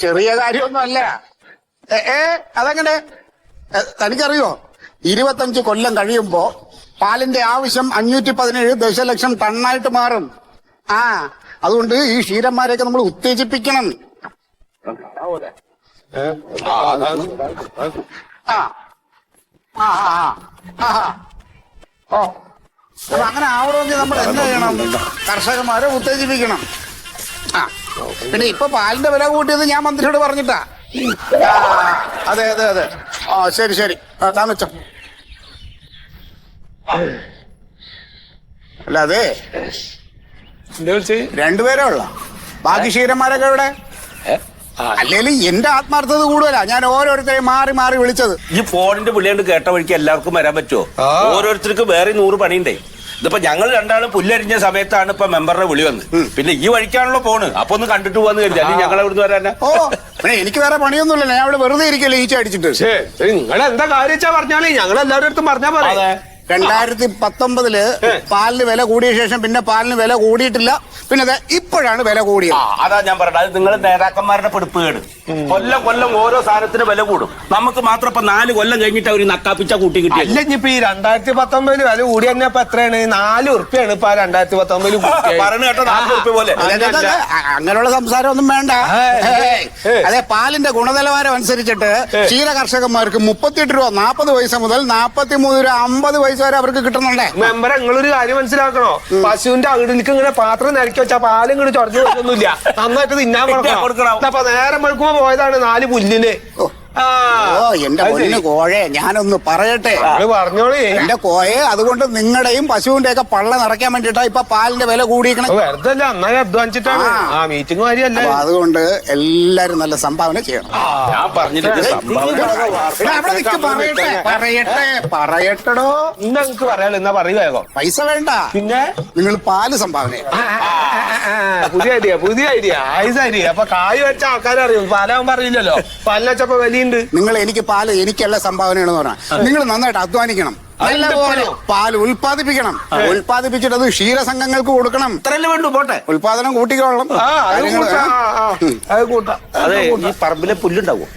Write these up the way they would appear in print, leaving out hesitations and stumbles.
ചെറിയ കാര്യമൊന്നും അല്ല. അതങ്ങനെ തനിക്കറിയോ, 25 കൊല്ലം കഴിയുമ്പോ പാലിന്റെ ആവശ്യം 517 ദശലക്ഷം ടണ്ണായിട്ട് മാറും. അതുകൊണ്ട് ഈ ക്ഷീരന്മാരെയൊക്കെ നമ്മൾ ഉത്തേജിപ്പിക്കണം. അങ്ങനെ ആവണമെങ്കിൽ നമ്മൾ എന്താ ചെയ്യണം? കർഷകന്മാരെ ഉത്തേജിപ്പിക്കണം. പിന്നെ ഇപ്പൊ പാലിന്റെ വില കൂട്ടിയത് ഞാൻ മന്ത്രിയോട് പറഞ്ഞിട്ടാ. അതെ അതെ അതെ. ശരി ശരി, താൻ വെച്ചോ. അല്ല അതെ, രണ്ടുപേരേ ഉള്ള, ബാക്കി ക്ഷീരന്മാരൊക്കെ ഇവിടെ. അല്ലെങ്കിൽ എന്റെ ആത്മാർത്ഥത കൂടുതലാ ഞാൻ ഓരോരുത്തരെയും മാറി മാറി വിളിച്ചത്. ഈ ഫോണിന്റെ വിളിയോണ്ട് കേട്ട വഴിക്ക് എല്ലാവർക്കും വരാൻ പറ്റുമോ? ഓരോരുത്തർക്ക് വേറെ 100 പണിയുണ്ടേ. ഇതിപ്പോ ഞങ്ങൾ രണ്ടാളും പുല്ലരിഞ്ഞ സമയത്താണ് ഇപ്പൊ മെമ്പറുടെ വിളി വന്ന്. പിന്നെ ഈ വഴിക്കാണല്ലോ പോണ്. അപ്പൊ ഒന്ന് കണ്ടിട്ട് പോവാന്ന് കരുതി. അല്ലെങ്കിൽ ഞങ്ങൾ എവിടുന്ന് വരാനാ? എനിക്ക് വേറെ പണിയൊന്നുമില്ല, ഞാൻ ഇവിടെ വെറുതെ ഇരിക്കല്ലേ ഈച്ച അടിച്ചിട്ട്. നിങ്ങൾ എന്താ കാര്യം പറഞ്ഞാലേ ഞങ്ങൾ എല്ലാവരുടെ അടുത്തും പറഞ്ഞാ പറയാ. 2019 പാലിന് വില കൂടിയ ശേഷം പിന്നെ പാലിന് വില കൂടിയിട്ടില്ല. പിന്നെ ഇപ്പോഴാണ് വില കൂടിയത്. അതാ ഞാൻ പറഞ്ഞത്, അത് നിങ്ങൾ നേതാക്കന്മാരുടെ പിടിപ്പ് കേട്. കൊല്ലം കൊല്ലം ഓരോ സാധനത്തിന് വില കൂടും. നമുക്ക് മാത്രം ഇപ്പൊ 4 കൊല്ലം കഴിഞ്ഞിട്ട് അവര് നക്കാപ്പിച്ച കൂട്ടി കിട്ടി. അല്ല ഇനിയിപ്പോ ഈ 2019 വില കൂടി തന്നെ ഇപ്പൊ എത്രയാണ്? 4 ഉറുപ്പ്യാണ് ഇപ്പൊ 2019 പറഞ്ഞു കേട്ടോ. 4 ഉറുപ്പ്യ പോലെ അങ്ങനെയുള്ള സംസാരം ഒന്നും വേണ്ട. അതെ, പാലിന്റെ ഗുണനിലവാരം അനുസരിച്ചിട്ട് ക്ഷീര കർഷകന്മാർക്ക് 38 രൂപ 40 പൈസ മുതൽ 43 രൂപ 50 പൈസ വരെ അവർക്ക് കിട്ടുന്നുണ്ടേ. മെമ്പർ, നിങ്ങളൊരു കാര്യം മനസ്സിലാക്കണോ? പശുവിന്റെ അകിടിലേക്ക് ഇങ്ങനെ പാത്രം നിരക്കി വെച്ചാൽ പാലും ഇങ്ങോട്ട് ചൊറഞ്ഞു കൊടുക്കൊന്നുമില്ല. നന്നായിട്ട് തിന്നാൻ കൊടുക്കണം. അപ്പൊ നേരം വെളുക്കുമ്പോ പോയതാണ് 4 പുല്ലിന്. എന്റെ പൊന്നു കോഴെ, ഞാനൊന്ന് പറയട്ടെ. പറഞ്ഞോളി എന്റെ കോയെ, അതുകൊണ്ട് നിങ്ങളുടെയും പശുവിന്റെ ഒക്കെ പള്ള നിറയ്ക്കാൻ വേണ്ടിട്ടാ ഇപ്പൊ പാലിന്റെ വില കൂടിയിരിക്കണം. വെറുതെ അല്ല, നന്നായി അധ്വാനിച്ചിട്ടാണ്. മീറ്റിംഗ് കാര്യല്ല. അതുകൊണ്ട് എല്ലാരും നല്ല സംഭാവന ചെയ്യണം. പറയട്ടടോ. ഇന്ന് നിങ്ങൾക്ക് പറയാലോ, എന്നാ പറയുക. പൈസ വേണ്ട, പിന്നെ നിങ്ങൾ പാല് സംഭാവന. പുതിയ ഐഡിയ, പുതിയ ഐഡിയ, ഐസ് ഐഡിയ. അപ്പൊ കായ് വെച്ച ആൾക്കാരറിയും, പാലാവും പറയില്ലല്ലോ. പാലിന് വെച്ചപ്പോ വലിയ നിങ്ങൾ എനിക്ക് പാല് എനിക്കല്ല സംഭാവനയാണെന്ന് പറഞ്ഞാൽ നിങ്ങൾ നന്നായിട്ട് അധ്വാനിക്കണം. നല്ലപോലെ പാല് ഉൽപ്പാദിപ്പിക്കണം. ഉൽപ്പാദിപ്പിച്ചിട്ട് അത് ക്ഷീരസംഘങ്ങൾക്ക് കൊടുക്കണം. ഇത്രയല്ലേ വേണ്ടു. പോട്ടെ, ഉൽപാദനം കൂട്ടിക്കൊള്ളണം. അതെ, ഈ പറമ്പിലെ പുല്ലുണ്ടാവും.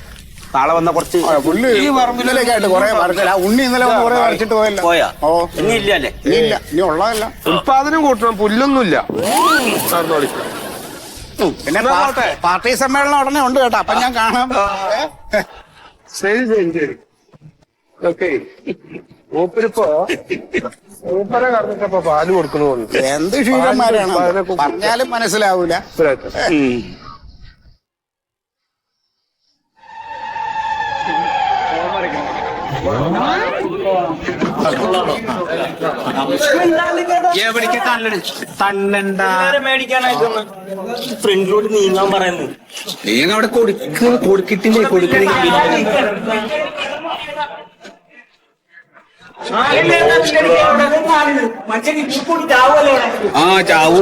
നാളെ വന്ന കുറച്ച് പുല്ല് ഈ പറമ്പിലേക്കായിട്ട് കുറെ പറിച്ചില്ല. ഉണ്ണി ഇന്നലെ വന്ന് കുറെ പറിച്ചിട്ട് പോയല്ലോ. പോയാ? ഇനി ഇല്ല അല്ലേ? ഇല്ല, ഇനി ഉള്ളതല്ല. ഉൽപാദനം കൂട്ടണം, പുല്ലൊന്നുമില്ല. പിന്നെ പാർട്ടി സമ്മേളനം ഉടനെ ഉണ്ട് കേട്ടോ, അപ്പൊ ഞാൻ കാണാം. ശരി ശരി ശരി. ഓക്കെ, മൂപ്പരിപ്പോ മൂപ്പരെ കറന്നിട്ടപ്പോ പാല് കൊടുക്കണോണ്ട് എന്ത് ക്ഷീരന്മാരാണ് പറഞ്ഞാലും മനസ്സിലാവൂല. ഫ്രണ്ടിലോട്ട് നീങ്ങാൻ പറയുന്നു. നീങ്ങ അവിടെ കൊടുക്കിട്ടില്ലേ? കൊടുക്കണെങ്കിൽ ചാവൂ.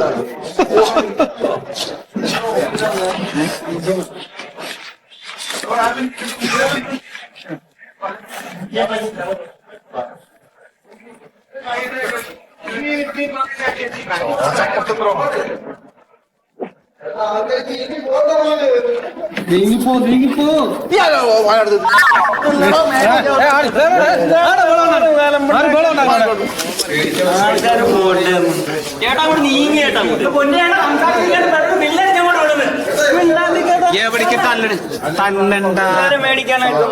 മേടിക്കാനായിട്ട്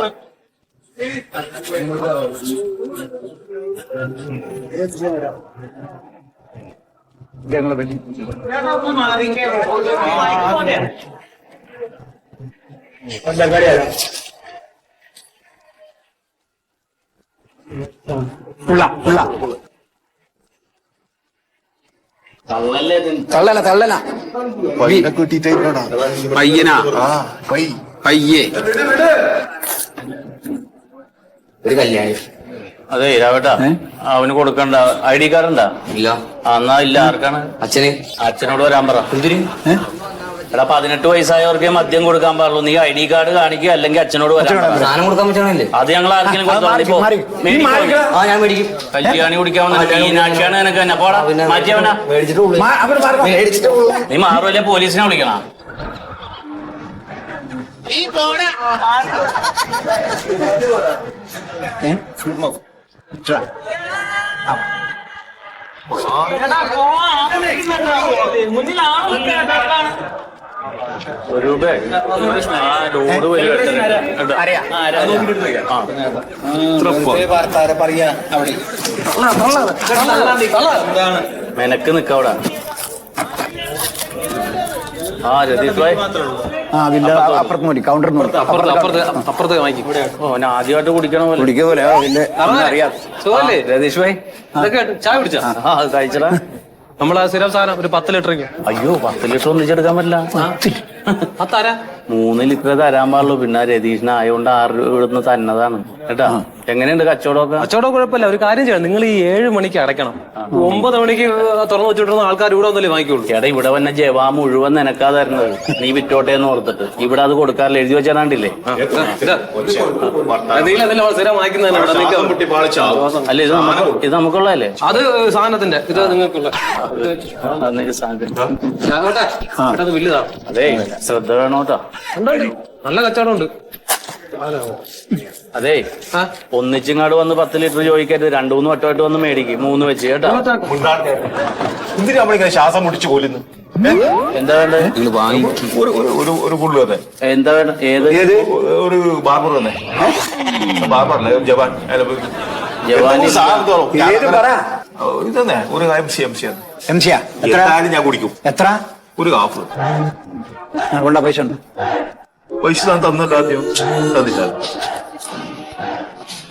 തള്ളല പയ്യനാ? പയ്യേ ഒരു കല്യാണി. അതെ രാവേട്ടാ, അവന് കൊടുക്കണ്ട ID കാർഡ് ഉണ്ടാ? ഇല്ല. എന്നാ ഇല്ല. ആർക്കാണ്? അച്ഛന്. അച്ഛനോട് വരാൻ പറ. എന്തിന്? എടാ 18 വയസ്സായവർക്ക് മദ്യം കൊടുക്കാൻ പാടുള്ളൂ. നീ ID കാർഡ് കാണിക്കുക, അല്ലെങ്കിൽ അച്ഛനോട് വരാൻ. സാധനം കൊടുക്കാൻ പറ്റണല്ലേ? അത് ഞങ്ങൾ ആർക്കെങ്കിലും കൊടുത്തോളൂ. ഞാൻ മേടിക്കും. കല്യാണി കുടിക്കാവുന്ന മീനാക്ഷിയാണ് നിനക്ക് തന്നെ. പോടാ, മാറ്റിയവനാ. നീ മാറുമല്ലേ പോലീസിനെ വിളിക്കണം. ഈ പോണ ഒരു രൂപ ലോഡ് മെനക്ക് നിക്കവിടെ. ആ രതീഷ് ഭായ് അപ്പുറത്ത് മതി കൗണ്ടർ അപ്പുറത്ത് വാങ്ങിക്കും. ഓ ഞാൻ ആദ്യമായിട്ട് കുടിക്കണ പോലെ കുടിക്കൂല അറിയാം. സുഖല്ലേ രതീഷ് ഭായ്? ഇതൊക്കെ ചായ കുടിച്ചാ? ആ അത് കഴിച്ചടാ. നമ്മളെ സ്ഥിരം സാധനം ഒരു 10 ലിറ്റർ. അയ്യോ 10 ലിറ്റർ ഒന്നിച്ചെടുക്കാൻ പറ്റില്ല. 3 ലിറ്റർ തരാൻ പാടുള്ളൂ. പിന്നെ രതീഷിന് ആയതുകൊണ്ട് 6 രൂപ ഇവിടുന്ന് തന്നതാണ് കേട്ടാ. എങ്ങനെയുണ്ട് കച്ചവടമൊക്കെ? കച്ചവടം കുഴപ്പമില്ല. ഒരു കാര്യം ചെയ്യാം, നിങ്ങൾ ഈ 7 മണിക്ക് അടയ്ക്കണം. 9 മണിക്ക് തുറന്നു വെച്ചിട്ടുള്ള ആൾക്കാർ ഇവിടെ ഒന്നല്ലേ വാങ്ങിക്കുള്ളൂ. ചേട്ടാ ഇവിടെ വന്ന ജവാ മുഴുവൻ നിനക്കാ തരുന്നത്. നീ വിറ്റോട്ടെ എന്ന് ഓർത്തിട്ട് ഇവിടെ അത് കൊടുക്കാറില്ല. എഴുതി വെച്ചാണ്ടില്ലേ? അല്ല ഇത് നമുക്കുള്ളതല്ലേ? അത് സാധനത്തിന്റെ ഇത് നിങ്ങൾക്കുള്ള വലുതാ. അതെ ശ്രദ്ധ വേണോട്ടാ. നല്ല കച്ചവടം ഉണ്ട്. അതെ ഒന്നിച്ചിങ്ങാട് വന്ന് 10 ലിറ്റർ ചോദിക്കരുത്. 2-3 വട്ടമായിട്ട് വന്ന് മേടിക്കും. 3 വെച്ച് കേട്ടാ. എന്തിനാ നമ്മളിങ്ങനെ ശ്വാസം മുടിച്ച് കൊല്ലുന്നു? എന്താ വേണ്ടത്? ഒരു പുള്ളു തന്നെ. എന്താ വേണ്ട? ഏത് ഒരു ബാർബർ തന്നെ. ബാർബറല്ലേ ജവാൻ. ജവാനി ഇതന്നെ ഒരു എത്ര ഞാൻ കുടിക്കും. എത്ര ഒരു കാപ്പ് കൊണ്ടാ പൈസ ഉണ്ട്? പൈസ താൻ തന്നല്ലോ ആദ്യം. തന്നില്ല.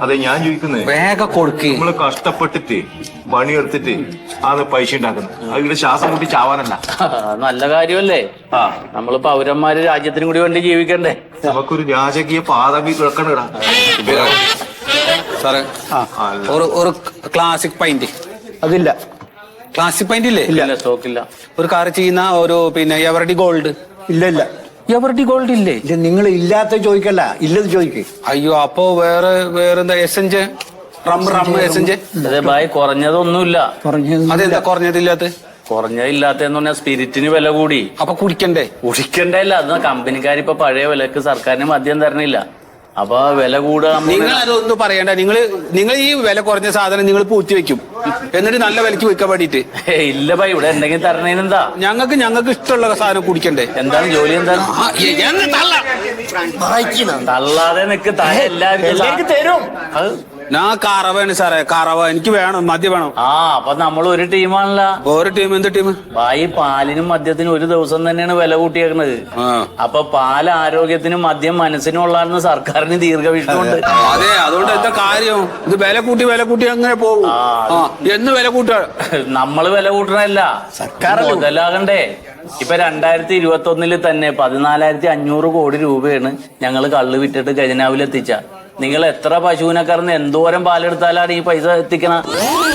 അതെ ഞാൻ ചോദിക്കുന്നേ, വേഗം കൊടുക്ക്. നമ്മള് കഷ്ടപ്പെട്ടിട്ട് പണിയെടുത്തിട്ട് ആണ് പൈസ ഉണ്ടാക്കുന്നത്. അതിവിടെ ശ്വാസം മുട്ടി ചാവാനല്ല. നല്ല കാര്യമല്ലേ? നമ്മള് പൗരന്മാര് രാജ്യത്തിനും കൂടി വേണ്ടി ജീവിക്കണ്ടേ? നമുക്കൊരു രാജകീയ പാതവി കിടക്കണടാ. സാറേ ഒരു ക്ലാസിക് പൈന്റ് അതില്ല. ക്ലാസിക് പൈന്റ് ഇല്ലേ? ഇല്ല സ്റ്റോക്കില്ല. ഒരു കാർ ചെയ്യുന്ന ഒരു പിന്നെ എവറഡി ഗോൾഡ് ഇല്ല ഇല്ല എവറഡി ഗോൾഡ് ഇല്ലേ? ഇത് നിങ്ങൾ ഇല്ലാത്ത ചോദിക്കല്ല, ഇല്ലത് ചോദിക്ക്. അയ്യോ അപ്പൊ വേറെന്താ എസെഞ്ച് റമ്മ് എസെഞ്ച്? അതെ ഭായ് കുറഞ്ഞതൊന്നുമില്ല. അതെന്താ കുറഞ്ഞതില്ലാത്ത? കുറഞ്ഞതില്ലാത്തെന്ന് പറഞ്ഞാൽ സ്പിരിറ്റിന് വില കൂടി. അപ്പൊ കുടിക്കണ്ടേ? കുടിക്കണ്ടല്ല. അത് കമ്പനിക്കാരിപ്പോ പഴയ വിലക്ക് സർക്കാരിന് മദ്യം തരണില്ല. അപ്പൊ വില കൂടുക. നിങ്ങൾ അതൊന്നും പറയണ്ട. നിങ്ങൾ ഈ വില കുറഞ്ഞ സാധനം നിങ്ങൾ പൂത്തി വെക്കും, എന്നിട്ട് നല്ല വിലക്ക് വിൽക്കാൻ വേണ്ടിട്ട്. ഇല്ല ഭായ് ഇവിടെ എന്തെങ്കിലും തരണേനെന്താ? ഞങ്ങൾക്ക് ഇഷ്ടമുള്ള സാധനം കുടിക്കണ്ടേ? എന്താണ് ജോലി? എന്താണ് തള്ളാതെ നിക്ക്. താഴെ എല്ലാവർക്കും തരും. ഞാൻ കറവാണ് സാറേ, കറവ എനിക്ക് വേണം, മദ്യം വേണം. അപ്പൊ നമ്മൾ ഒരു ടീമാണല്ലോ. ഒരു ടീം. എന്ത് ടീം? ഭായി പാലിനും മദ്യത്തിനും ഒരു ദിവസം തന്നെയാണ് വില കൂട്ടിയേക്കുന്നത്. അപ്പൊ പാൽ ആരോഗ്യത്തിനും മദ്യം മനസ്സിനും ഉള്ളതെന്ന് സർക്കാരിന് ദീർഘവീക്ഷണമുണ്ട്. അതെ, അതുകൊണ്ട് എന്താ കാര്യം? ഇത് വില കൂട്ടി അങ്ങനെ പോകും. എന്ന് വില കൂട്ട നമ്മള് വില കൂട്ടണല്ല, സർക്കാർ മുതലാകണ്ടേ? ഇപ്പൊ 2021 തന്നെ 14,500 കോടി രൂപയാണ് ഞങ്ങള് കള്ള് വിറ്റിട്ട് ഖജനാവിലെത്തിച്ച. നിങ്ങൾ എത്ര പശുവിനെ കറന്ന് എന്തോരം പാലെടുത്താലാണ് ഈ പൈസ എത്തിക്കണ.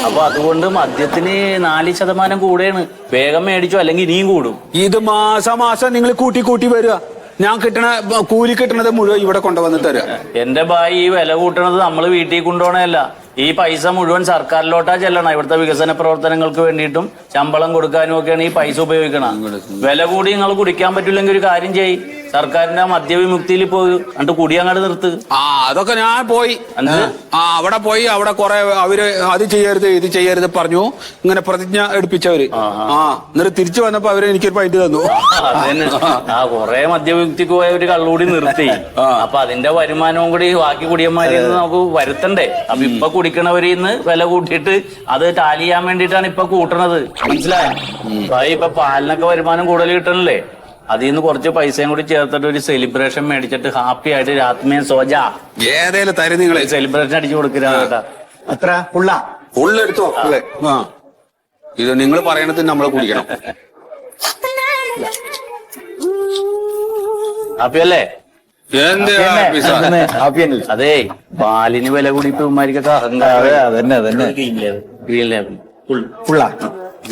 അപ്പൊ അതുകൊണ്ട് മദ്യത്തിന് 4% കൂടെയാണ്. വേഗം മേടിച്ചോ, അല്ലെങ്കിൽ ഇനിയും കൂടും. ഇത് മാസം നിങ്ങൾ കൂട്ടി വരിക. ഞാൻ കൂലി കിട്ടണത് മുഴുവൻ ഇവിടെ കൊണ്ടുവന്ന് തരാം. എന്റെ ഭായി ഈ വില കൂട്ടണത് നമ്മൾ വീട്ടിൽ കൊണ്ടുപോകണല്ല. ഈ പൈസ മുഴുവൻ സർക്കാരിലോട്ടാ ചെല്ലണം. ഇവിടുത്തെ വികസന പ്രവർത്തനങ്ങൾക്ക് വേണ്ടിയിട്ടും ശമ്പളം കൊടുക്കാനും ഒക്കെയാണ് ഈ പൈസ ഉപയോഗിക്കണം. വില കൂടി നിങ്ങൾ കുടിക്കാൻ പറ്റില്ലെങ്കിൽ ഒരു കാര്യം ചെയ്യ്, സർക്കാരിന്റെ മദ്യവിമുക്തിയിൽ പോയി എന്നിട്ട് കുടി അങ്ങോട്ട് നിർത്ത്. അതൊക്കെ ഞാൻ പോയി അവിടെ പോയി അവിടെ കുറെ അവര് അത് ചെയ്യരുത് ഇത് ചെയ്യരുത് പറഞ്ഞു. ഇങ്ങനെ പ്രതിജ്ഞ എടുപ്പിച്ചവര്. എന്നിട്ട് തിരിച്ചു വന്നപ്പോ അവര് എനിക്കൊരു പൈറ്റ് തന്നു. കൊറേ മദ്യവിമുക്തിക്ക് പോയ ഒരു കള്ളുകൂടി നിർത്തി. അപ്പൊ അതിന്റെ വരുമാനവും കൂടി ബാക്കി കുടിയന്മാരിൽ നിന്ന് നമുക്ക് വരുത്തണ്ടേ? അപ്പൊ ഇപ്പൊ കുടിക്കണവരിന്ന് വില കൂട്ടിയിട്ട് അത് ടാലി ചെയ്യാൻ വേണ്ടിയിട്ടാണ് ഇപ്പൊ കൂട്ടണത്. മനസ്സിലായോ? ഇപ്പൊ പാലിനൊക്കെ വരുമാനം കൂടുതൽ കിട്ടണല്ലേ? അതിൽ നിന്ന് കുറച്ച് പൈസയും കൂടി ചേർത്തിട്ട് ഒരു സെലിബ്രേഷൻ മേടിച്ചിട്ട് ഹാപ്പി ആയിട്ട് രാത്മേ സോജ ഏതേലും തരും. നിങ്ങളെ സെലിബ്രേഷൻ അടിച്ചു കൊടുക്കുക. അത്ര എടുത്തോ. ഇത് നിങ്ങൾ പറയണത് നമ്മൾ കുടിക്കണം. ഹാപ്പിയല്ലേ? അതെ പാലിന് വില കൂടി ഇപ്പൊ ഇവന്മാർക്കൊക്കെ അഹങ്കാരം.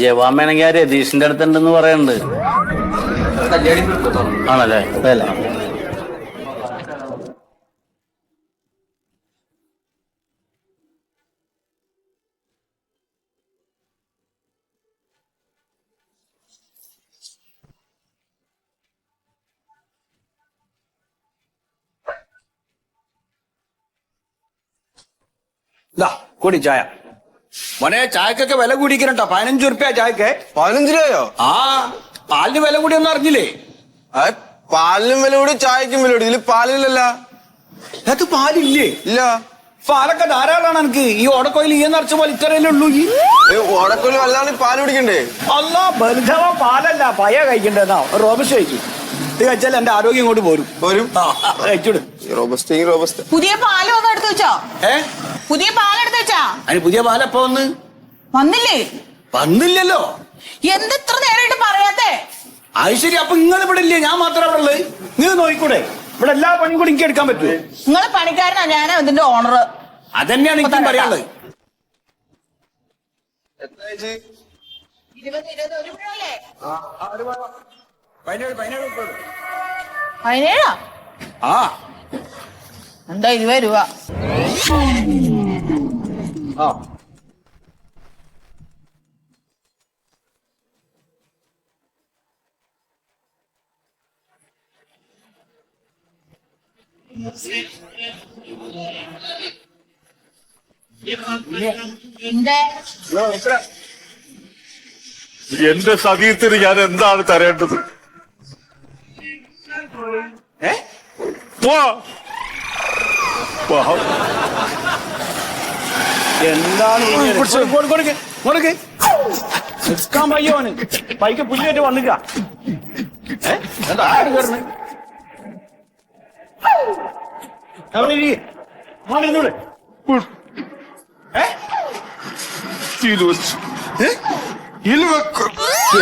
ജവാൻ വേണമെങ്കിൽ ആ രതീഷിന്റെ അടുത്തുണ്ടെന്ന് പറയുന്നുണ്ട്. ആണല്ലേ? ഇതാ കൂടി ചായ മോനെ ചായക്കൊക്കെ വില കൂടിക്കണട്ടോ 15 ഉറുപ്പ്യ ചായക്ക് 15 രൂപയോ? ആ പാലിന് വില കൂടി ഒന്നും അറിഞ്ഞില്ലേ? പാലിനും വില കൂടി ചായക്കും വില കൂടി. ഇതില് പാലില്ലല്ല. അത് പാലില്ലേ? ഇല്ല. പാലൊക്കെ ധാരാളമാണ് എനിക്ക്. ഈ ഓടക്കോയിൽ ഈ നിറച്ച പോലെ ഇത്രയല്ലേ ഉള്ളൂ. ഈ ഓടക്കൊല്ലി വല്ലാതെ പാല് കുടിക്കണ്ടേ? അല്ല ബലിധവ പാലല്ല പയ കഴിക്കണ്ടെന്നാ റോബസ്റ്റ് കഴിക്കും. ഇത് കഴിച്ചാൽ എന്റെ ആരോഗ്യം ഇങ്ങോട്ട് പോരും. കഴിച്ചോട്. റോബസ്റ്റ് പുതിയ പാല് വന്ന് എടുത്തു വെച്ചോ? പുതിയ പാലെടുത്ത് വെച്ചാ? അതിന് പുതിയ പാലപ്പ വന്ന് വന്നില്ലേ? വന്നില്ലല്ലോ. എന്തെത്ര നേരമായിട്ട് പറയാത്തെ? അത് ശരി. അപ്പൊ നിങ്ങൾ ഇവിടെ ഇല്ലേ? ഞാൻ മാത്രം അവിടെ ഉള്ളത്. നിങ്ങൾ നോക്കിക്കൂടെ? ഇവിടെ എല്ലാ പണിയും കൂടി എനിക്ക് എടുക്കാൻ പറ്റുമോ? നിങ്ങള് പണിക്കാരനാ, ഞാനാ ഇതിന്റെ ഓണർ. അതന്നെയാണ് എനിക്കും പറയാനുള്ളത്. 17 ആ എന്താ 20 രൂപ? ആ എന്റെ സതീത്തിന് ഞാൻ എന്താണ് തരേണ്ടത്? എന്താണ് നിൽക്കാൻ പയ്യോന് പൈക്ക് പുല്ലേറ്റ് വന്നിക്ക.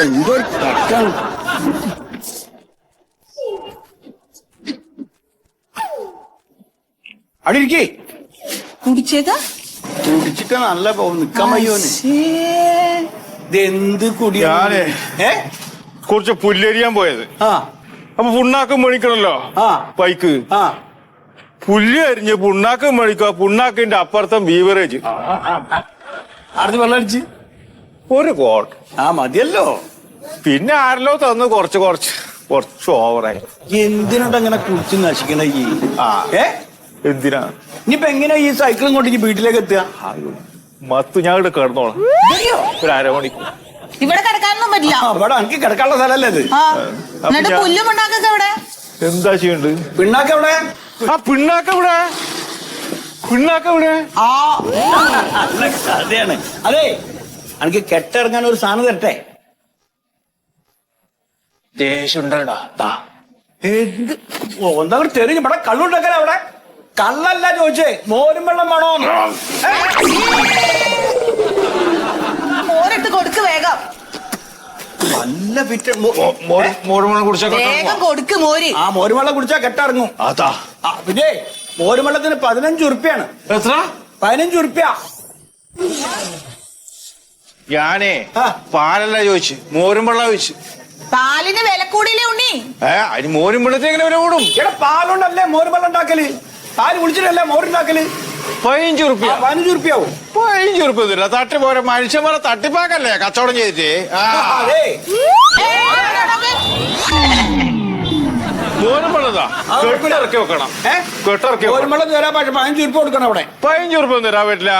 എന്തോ കട്ടാണ്. അവിടെ ഇരിക്കേ. കുടിച്ചേക്കാ? കുടിച്ചിട്ട് നല്ല പോകും. നിക്കാൻ പയ്യോന്. ഇതെന്ത് കുടിയാണ്? കുറച്ച് പുല്ലരിയാൻ പോയത്. ആ അപ്പൊ പുണ്ണാക്കം മേടിക്കണല്ലോ. ആ പൈക്ക് ആ പുല്ല് അരിഞ്ഞ് പുണ്ണാക്കം മേടിക്കുക. പുണ്ണാക്കിന്റെ അപ്പുറത്തെ ബീവറേജ് അടുത്ത് വെള്ളം അടിച്ച് ഒരു കോട്ട്. ആ മതിയല്ലോ. പിന്നെ ആരല്ലോ തന്ന് കുറച്ച് ഓവറായി. എന്തിനാണ് അങ്ങനെ കുടിച്ച് നശിക്കണ ഈ? എന്തിനാ ഇനിയിപ്പോ എങ്ങനെയാ ഈ സൈക്കിളും കൊണ്ട് ഈ വീട്ടിലേക്ക് എത്തുക? മത്ത് ഞാൻ ഇവിടെ കിടന്നോളാം ഒരു അരമണിക്കൂർ. ഇവിടെ കിടക്കാനൊന്നും പറ്റില്ല. അവിടെ എനിക്ക് കിടക്കാനുള്ള സ്ഥലല്ലേ ഇത്? എന്നിട്ട് പുല്ലും ഉണ്ടാക്കൊക്കെ എവിടെ? എന്താ ചെയ്യണ്ട്? പിണ്ണാക്ക് എവിടെ? പിണ്ണാക്ക ഇവിടെ അതെയാണ്. അതെ എനിക്ക് കെട്ടിറങ്ങാൻ ഒരു സാധനം തരട്ടെ. ദേഷ്യം ഉണ്ടാ എന്ത് എന്താ തെറിഞ്ഞ് ഇവിടെ കള്ളുണ്ടാക്കല? അവിടെ കള്ളല്ല ചോദിച്ചേ, മോരും വെള്ളം വേണോ? മോരിട്ട് കൊടുക്ക് വേഗം. നല്ല ഫിറ്റ്. മോരുമണം കുടിച്ചൊക്കെ വേഗം കൊടുക്ക് മോര്. ആ മോരും വെള്ളം കുടിച്ചാ കെട്ടിറങ്ങും. അതാ പിന്നെ മോരും വെള്ളത്തിന് 15 ഉറുപ്പ്യാണ്. എത്ര? 15 ഉറുപ്പ്യ. ഞാനേ പാലല്ല ചോദിച്ചു, മോരും വെള്ളം ചോദിച്ചു. പാലിന് വില കൂടിയില്ലേ ഉണ്ണി? അതിന് മോരും വെള്ളത്തിന് എങ്ങനെ വില കൂടും? ഇവിടെ പാലുണ്ടല്ലേ മോരും വെള്ളം ഉണ്ടാക്കല്? പാല് കുടിച്ചിട്ടല്ലേ മോരുണ്ടാക്കല്? 15 ഉറുപ്പ്യ. 15 ഉറുപ്പ്യാവും. 15 ഉറുപ്പ്യ തരില്ല. തട്ടി പോരെ, മനുഷ്യന്മാരെ തട്ടിപ്പാക്കല്ലേ കച്ചവടം ചെയ്തിട്ട്. അതെ മോരും വെള്ളതാ കെട്ടിറക്കി വെക്കണം. കെട്ടിറക്കി മോരും വെള്ളം തരാൻ പക്ഷെ 15 ഉറുപ്പ്യ കൊടുക്കണം. അവിടെ 15 ഉറുപ്പ്യ ഒന്നും തരാൻ പറ്റില്ല.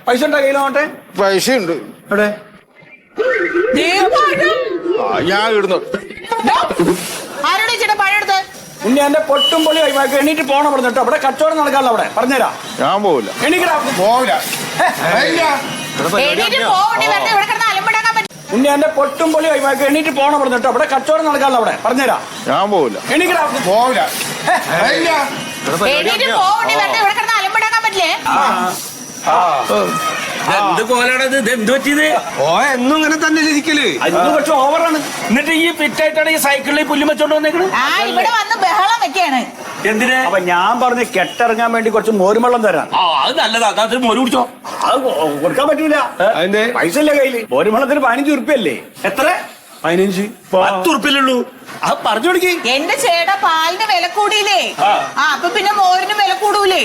പൈസ ഉണ്ടോ കയ്യിലോട്ടെ? പൈസ ഉണ്ട്. എവിടെ? ഞാൻ ഇടുന്നു. ആരോട് ചേട്ടാ പഴം എടുത്ത്? ഉണ്ണി എന്റെ പൊട്ടും പൊളി എണീറ്റ് പോണം പറഞ്ഞിട്ടോ. അവിടെ കച്ചവടം നടക്കാനുള്ള അവിടെ പറഞ്ഞുതരാം. ഞാൻ പോവില്ല. എണീക്കടാ. പോവില്ല. എണീറ്റ് പോവണ്ടി വെറുതെ ഇവിടെ കിടന്ന് അലമ്പുണ്ടാക്കാൻ പറ്റും. ഉണ്ണി എന്റെ പൊട്ടും പൊളി എണീറ്റ് പോണം പറഞ്ഞിട്ടോ. അവിടെ കച്ചവടം നടക്കാനുള്ള അവിടെ പറഞ്ഞുതരാം. ഞാൻ പോവില്ല. എണീക്കടാ. പോവില്ല. എണീറ്റ് പോവണ്ടി വെറുതെ ഇവിടെ കിടന്ന് അലമ്പുണ്ടാക്കാൻ പറ്റില്ലേ? എന്ത് കോലാണത്? ഇത് എന്ത് പറ്റിയത്? എന്നും ഇങ്ങനെ തന്നെ ഇരിക്കല്. അത് പക്ഷെ ഓവറാണ്. എന്നിട്ട് ഈ ഫിറ്റായിട്ടാണ് ഈ സൈക്കിളിൽ പുല്ലും വെച്ചോണ്ട് വന്നേക്കണ്. ഇവിടെ വന്ന് ബഹളം വെക്കാണ്. എന്തിന്? അപ്പൊ ഞാൻ പറഞ്ഞ് കെട്ടിറങ്ങാൻ വേണ്ടി കുറച്ച് മോരും വെള്ളം തരാം. അത് നല്ലതാ. അത് മോര് കുടിച്ചോ. അത് കൊടുക്കാൻ പറ്റൂല. പൈസ ഇല്ല കയ്യില്. മോരും വെള്ളത്തിന് 15 ഉറുപ്പ്യല്ലേ? എത്ര? 15. 10 ഉറുപ്പ്യല്ലുള്ളൂ. അത് പറഞ്ഞു കൊടുക്കി. എന്റെ ചേട്ടാ പാലിന് വില കൂടിയില്ലേ? അപ്പൊ പിന്നെ മോരിന് വില കൂടൂലേ?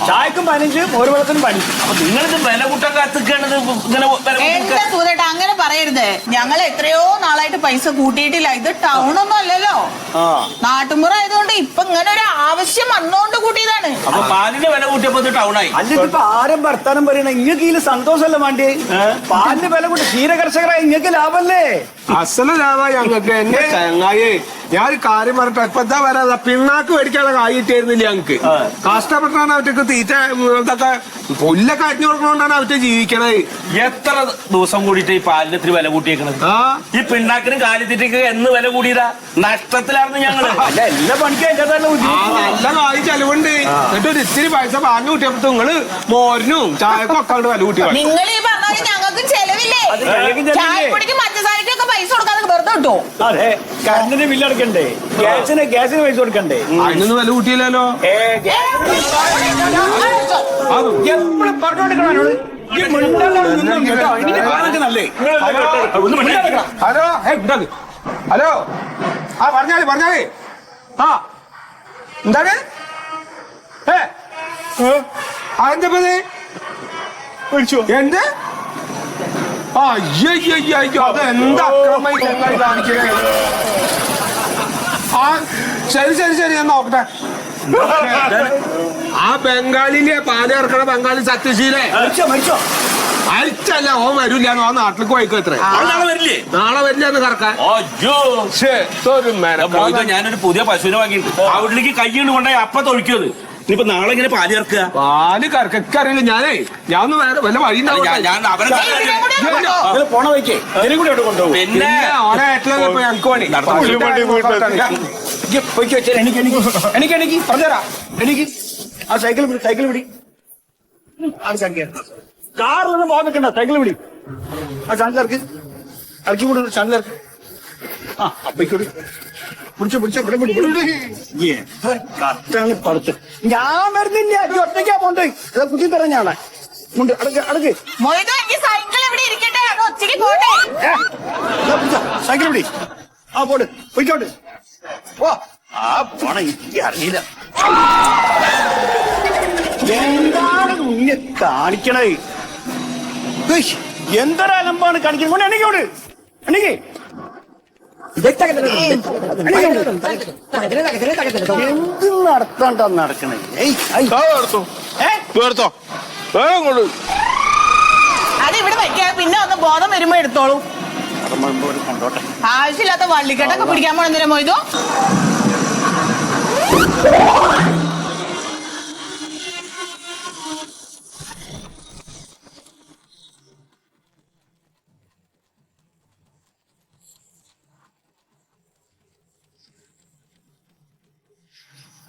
ചായക്കും 15, മോര് വെള്ളത്തിനും 15. അപ്പൊ നിങ്ങളിത് വില കൂട്ടാൻ കാത്തിക്കാണത് ഇങ്ങനെ എന്താ സുധേട്ടാ അങ്ങനെ പറയരുത്. ഞങ്ങൾ എത്രയോ നാളായിട്ട് പൈസ കൂട്ടിയിട്ടില്ല. ഇത് ടൗൺ ഒന്നും അല്ലല്ലോ, നാട്ടുമ്പുറം ആയതുകൊണ്ട് ഇപ്പൊ ഇങ്ങനെ ഒരു ആവശ്യം വന്നോണ്ട് കൂട്ടിയതാണ്. അപ്പൊ പാലിന്റെ വില കൂട്ടിയപ്പോ ടൗണായി. അല്ല ഇതിപ്പോ ആരും വർത്താനം പറയണ ഇങ്ങക്ക് ഇതിൽ സന്തോഷമല്ല വേണ്ടി പാലിന് വില കൂട്ടി ക്ഷീര കർഷകരായി ഇങ്ങക്ക് ലാഭല്ലേ? അസല ലാഭ ഞങ്ങൾക്ക് എന്നെ ചങ്ങായി. ഞാൻ ഒരു കാര്യം പറഞ്ഞിട്ട് ഇപ്പൊ എന്താ പറയാ പിണ്ണാക്ക് മേടിക്കാനുള്ള കായ് കിട്ടിയായിരുന്നില്ല ഞങ്ങക്ക്. കഷ്ടപ്പെട്ടാണ് അവർക്ക് തീറ്റ ഇതൊക്കെ പുല്ലൊക്കെ അരിഞ്ഞു കൊടുക്കണോണ്ടാണ് അവർക്ക് ജീവിക്കണത്. എത്ര ദിവസം കൂടിയിട്ട് ഈ പാലിന് ഇത്തിരി വില കൂട്ടിയേക്കണത്? ഈ പിണ്ണാക്കിന് കാലിത്തീറ്റക്ക് എന്ന് വില കൂടിയതാ? നഷ്ടത്തിലായിരുന്നു ഞങ്ങള്. അല്ല എല്ലാ പണിക്കും അതിന്റെ നല്ല കായ് ചെലവുണ്ട്. എന്നിട്ട് ഒരു ഇത്തിരി പൈസ പാലിന് കൂട്ടിയപ്പോ നിങ്ങള് മോരിനും ചായക്കും ഒക്കെ അങ്ങോട്ട് വില കൂട്ടി. നിങ്ങൾ ഈ പറഞ്ഞാൽ ഞങ്ങൾക്ക് ചെലവില്ലേ? ചായപ്പൊടിക്കും പഞ്ചസാരക്കും ഒക്കെ പൈസ കൊടുക്കാതെ വെറുതെ കിട്ടോ? അതെ, കറണ്ടിന് ബില്ല് അടക്കണ്ടേ, ഗ്യാസിന് പൈസ കൊടുക്കണ്ടേ? അതിനൊന്നും വില കൂട്ടിയില്ലല്ലോ. എപ്പോഴും പറഞ്ഞോണ്ടിരിക്കണോ നല്ലേ? ഹലോ ഹലോ ആ പറഞ്ഞാളി ആ എന്താണ് അതെന്തപ്പത് എന്ത് അയ്യോ അതെന്താ അക്രമമായി ചെങ്ങായി കാണിക്കണേ? ആ ശരി ഞാൻ നോക്കട്ടെ. ആ ബംഗാളിലെ പാല് ഇറക്കണ ബംഗാളി സത്യശീലേ മരിച്ചോ? അയച്ചല്ല ഓൻ വരില്ല ഓ നാട്ടിലേക്ക് പോയിക്കോ. എത്ര നാളെ വരില്ലേ? നാളെ വരില്ലെന്ന് കറക്കാൻ. ഞാനൊരു പുതിയ പശുവിനെ വാങ്ങിയിട്ട് അവിടേക്ക് കൈകൊണ്ട് കൊണ്ടായി അപ്പൊ തൊഴിക്കുന്നത്. ഇനിയിപ്പോ നാളെ ഇങ്ങനെ പാല് ഇറക്കുക? പാല് കറക്കൊക്കെ അറിയില്ല. ഞാൻ ഒന്ന് വേറെ വല്ല വഴി ഞാൻ അവരെ പോണ വയ്ക്കേ അതിനെ കൂടി അവിടെ കൊണ്ടുപോകും. പിന്നെ ഓനെ ആയിട്ടില്ല ഞങ്ങൾക്ക് പണി. എനിക്ക് പറഞ്ഞുതരാ. എനിക്ക് ആ സൈക്കിൾ പിടി കാറിലൊന്നും പോകാൻ നിൽക്കണ്ട. സൈക്കിൾ പിടി. ആ ചാനലിറക്കി കൂടെ ചാനലിറക്കി. ആ അപ്പയ്ക്കൂടി പിടിച്ചോ കറക്റ്റാണ് പടുത്ത്. ഞാൻ വരുന്നില്ല, ഒറ്റയ്ക്കാ പോണ്ടേ. കുത്തി തരാൻ അടക്ക് മൊയ്തു, എനിക്ക് സൈക്കിൾ എവിടെ ഇരിക്കട്ടെ? അത് ഒറ്റയ്ക്ക് പോട്ടെ. സൈക്കിൾ പിടി. ആ പോട് പൊയ്ക്കോട്ട്. ഓ ആ പോണ എനിക്ക് അറിയില്ല എന്താണ് മുന്നേ കാണിക്കണേ. എന്തൊരലമ്പാണ് കാണിക്കുന്നത്. എണീക്കോട് എണീക്ക്. എന്ത് നടത്താണ്ടാ നടക്കണേ? അത് ഇവിടെ വെക്കാം, പിന്നെ ഒന്ന് ബോധം വരുമ്പോ എടുത്തോളൂ. കൊണ്ടോട്ടെ. ആവശ്യമില്ലാത്ത വള്ളിക്കെട്ടൊക്കെ പിടിക്കാൻ പോണെന്തിനാ മൊയ്തു?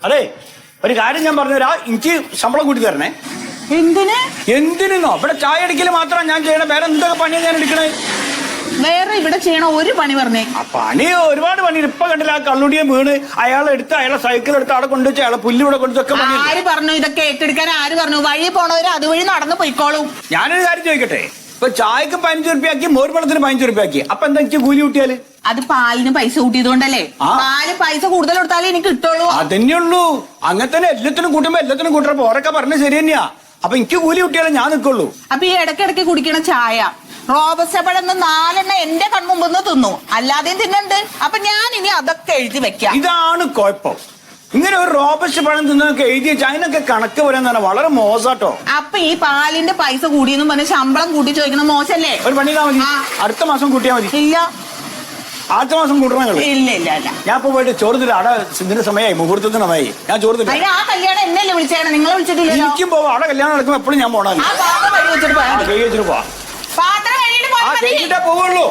അതെ, ഒരു കാര്യം ഞാൻ പറഞ്ഞുതരാ. എനിക്ക് ശമ്പളം കൂട്ടി തരണേ. എന്തിനോ? ഇവിടെ ചായ അടിക്കല് മാത്രമാണ് ഞാൻ ചെയ്യണേ. വേറെ എന്തൊക്കെ പണിയാണ് ഞാൻ എടുക്കണേ? വേറെ ഇവിടെ ചെയ്യണ ഒരു പണി പറഞ്ഞേ. ആ പണി ഒരുപാട് പണി. ഇപ്പൊ കണ്ടില്ല, ആ കള്ളുടിയെ വീണ് അയാളെ എടുത്ത് അയാളെ സൈക്കിൾ എടുത്ത് അവിടെ കൊണ്ടുവച്ച് അയാളെ പുല്ല് ഇവിടെ കൊണ്ടുവച്ചൊക്കെ പണി. ആര് പറഞ്ഞു ഇതൊക്കെ ഏറ്റെടുക്കാൻ? ആര് പറഞ്ഞു? വഴി പോണവര് അതുവഴി നടന്നു പോയിക്കോളും. ഞാനൊരു കാര്യം ചോദിക്കട്ടെ. ഇപ്പൊ ചായക്ക് 15 ഉറുപ്പ്യാക്കി, മോർവെള്ളത്തിന് 15 ഉറുപ്പ്യാക്കി. അപ്പൊ എന്താ എനിക്ക് കൂലി കൂട്ടിയാല്? അത് പാലിന് പൈസ കൂട്ടിയതുകൊണ്ടല്ലേ? പാല് പൈസ കൂടുതൽ കൊടുത്താലേ എനിക്ക് കിട്ടുള്ളൂ. അതന്നെ ഉള്ളൂ. അങ്ങനെ തന്നെ എല്ലാത്തിനും കൂട്ടുമ്പോ എല്ലാത്തിനും കൂട്ടുമ്പോ ഓരൊക്കെ പറഞ്ഞത് ശരി തന്നെയാ. അപ്പൊ എനിക്ക് കൂലി കൂട്ടിയാലേ ഞാൻ നിൽക്കുള്ളൂ. അപ്പൊ ഈ ഇടയ്ക്കിടയ്ക്ക് കുടിക്കണ ചായ റോബസ്റ്റ പഴം 4 എന്റെ കൺമുമ്പെന്ന് തിന്നു, അല്ലാതെയും തിന്നുണ്ട്. അപ്പൊ ഞാൻ ഇനി അതൊക്കെ എഴുതി വെക്കാം. ഇതാണ് കുഴപ്പം. ഇങ്ങനെ ഒരു റോബസ്റ്റ് പഴം തിന്നൊക്കെ എഴുതി വെച്ചാൽ അതിനൊക്കെ കണക്ക് പറയാൻ തന്നെ വളരെ മോശാട്ടോ. അപ്പൊ ഈ പാലിന്റെ പൈസ കൂടിയെന്നും പറഞ്ഞ ശമ്പളം കൂട്ടി ചോദിക്കണം മോശല്ലേ? ഒരു പണിതാ മതി, അടുത്ത മാസം കൂട്ടിയാ മതി. ഇല്ല, അടുത്ത മാസം കൂട്ടണം. ഇല്ല. ഞാൻ ഇപ്പൊ പോയിട്ട് ചോറുതില്ല. അവിടെ ഇതിന്റെ സമയമായി, മുഹൂർത്തത്തിന് സമയമായി. ഞാൻ ചോറുതില്ല. അതിന് ആ കല്യാണം എന്നല്ലേ വിളിച്ചേക്കണം, നിങ്ങളെ വിളിച്ചിട്ടില്ലല്ലോ. എനിക്കും പോവാം. അവിടെ കല്യാണം നടക്കുമ്പോ എപ്പോഴും ഞാൻ പോണല്ലോ. ആ പാത്രം കഴുകി വെച്ചിട്ട് പോയാ. കൈ വെച്ചിട്ട് പോവാ. പാത്രം കഴുകിയിട്ട് പോയാ മതി. പോവുള്ളൂ.